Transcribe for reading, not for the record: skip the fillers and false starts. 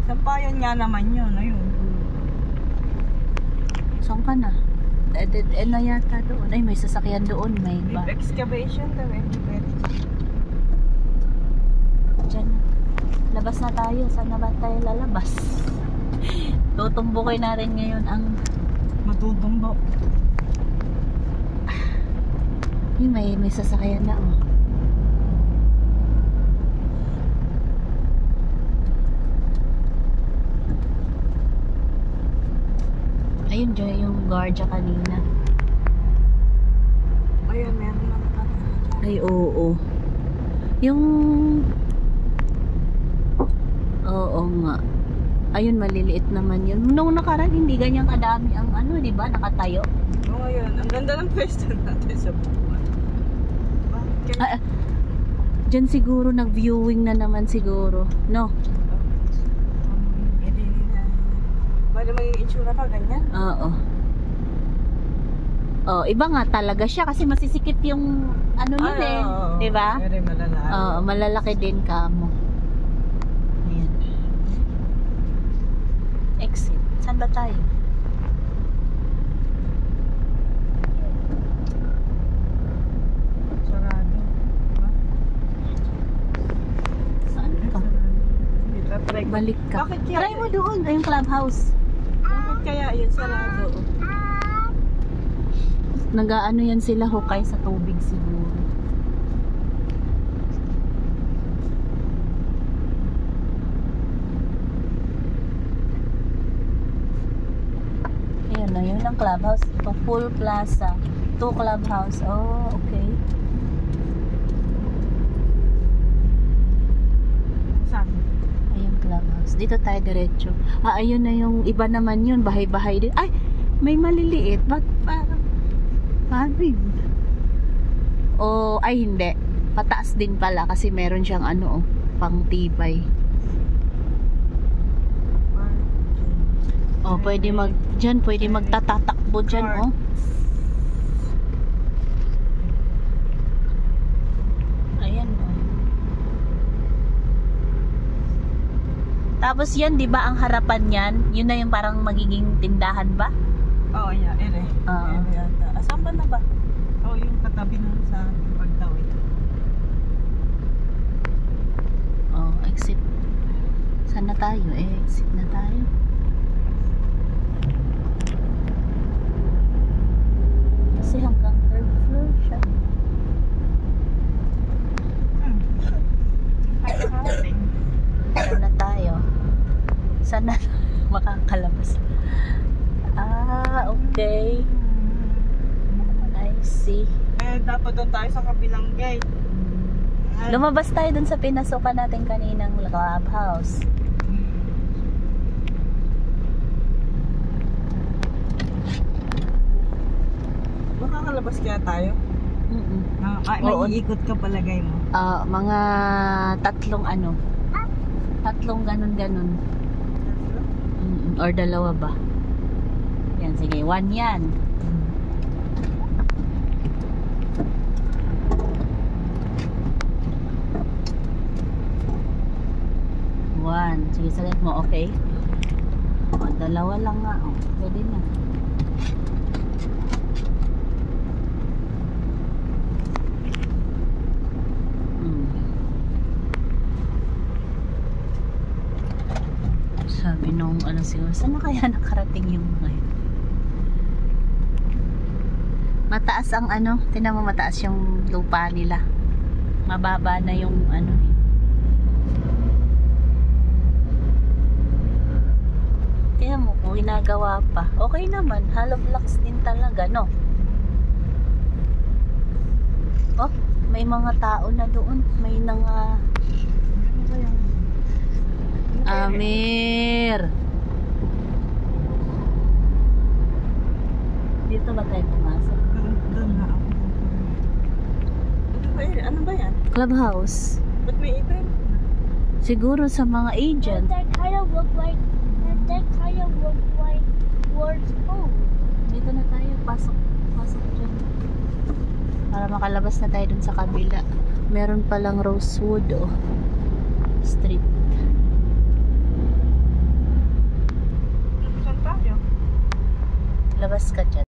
Sampayan nga naman yun, ayun. Saan ka na? Dead end na yata doon. Ay, may sasakyan doon. May Deep ba? excavation daw eh. Diyan. Labas na tayo. Saan na ba tayo lalabas? Tutumbukin natin ngayon ang Matutumbok. yung may sasakyan na oh. Ayun dyan yung guardia kanina. Ayun, meron na nakalala. Ay oo. Yung oo nga. Ayun, maliliit naman yun. Nung nakaraan, hindi ganyang kadami ang ano, di ba? Nakatayo. Oo, ayun. Ang ganda ng pwesto natin sa buwan. Bakit kaya? Diyan siguro nag-viewing na naman siguro. No? Bali magiging itsura pa, ganyan? Oo. Oh, iba nga talaga siya kasi masisikip yung ano nun eh. Di ba? Very malalaki. Oo, malalaki din kamo. Ayan. Exit. Saan ba tayo? Sarado. Diba? Saan ka? Try ko. Balik ka. Bakit kaya? Try mo doon. Ay, yung clubhouse. Bakit kaya yun sarado? Nag-ano yan sila, hukay sa tubig siguro. Ayun na, yun ang clubhouse. Ito, full plaza. 2 clubhouse. Oh, okay. Saan? Ayun, clubhouse. Dito tayo diretso. Ah, ayun na yung iba naman yun. Bahay-bahay din. Ay, may maliliit. Ba't parang paano yun? O, ay hindi. Pataas din pala kasi meron siyang ano, pang tibay. Oh, pwede dyan, pwede magtatatakbo dyan, oh. Ayan, oh. Tapos yan, di ba, ang harapan yan, yun na yung parang magiging tindahan ba? Oo, yeah, ere. Oo. Ere yata. Asan ba na ba? Oo, yung katabi nun sa pagtawid. Oh, exit. Saan na tayo? Exit na tayo. Kasi hanggang 3rd floor siya. Saan na tayo? Saan na makakalabas? Ah, okay. I see. Dapat doon tayo sa kabilang gate. Lumabas tayo dun sa pinasukan natin kaninang clubhouse. Makakalabas kaya tayo? Oo. Maiikot ka palagay mo? Mga tatlong ano. Tatlong ganun-ganun. Or dalawa ba? Yan, sige. 1 yan. Sige, salit mo, okay? Dalawa lang nga. Pwede na. Sabi nung ano siguro, saan na kaya nakarating yung mga yun? Mataas ang ano, tingnan mo mataas yung lupa nila. Mababa na yung ano. Tingnan mo kung ginagawa pa. Okay naman, hollow blocks din talaga, no? Oh, may mga tao na doon. May mga Amir. Dito ba tayo pumasok? Doon na ako. Ano ba yan? Clubhouse. Ba't may event? Siguro sa mga agent. That kind of look like words home. Dito na tayo. Pasok dyan. Para makalabas na tayo dun sa kabila. Meron palang Rosewood, oh. Street. Labas ka dyan.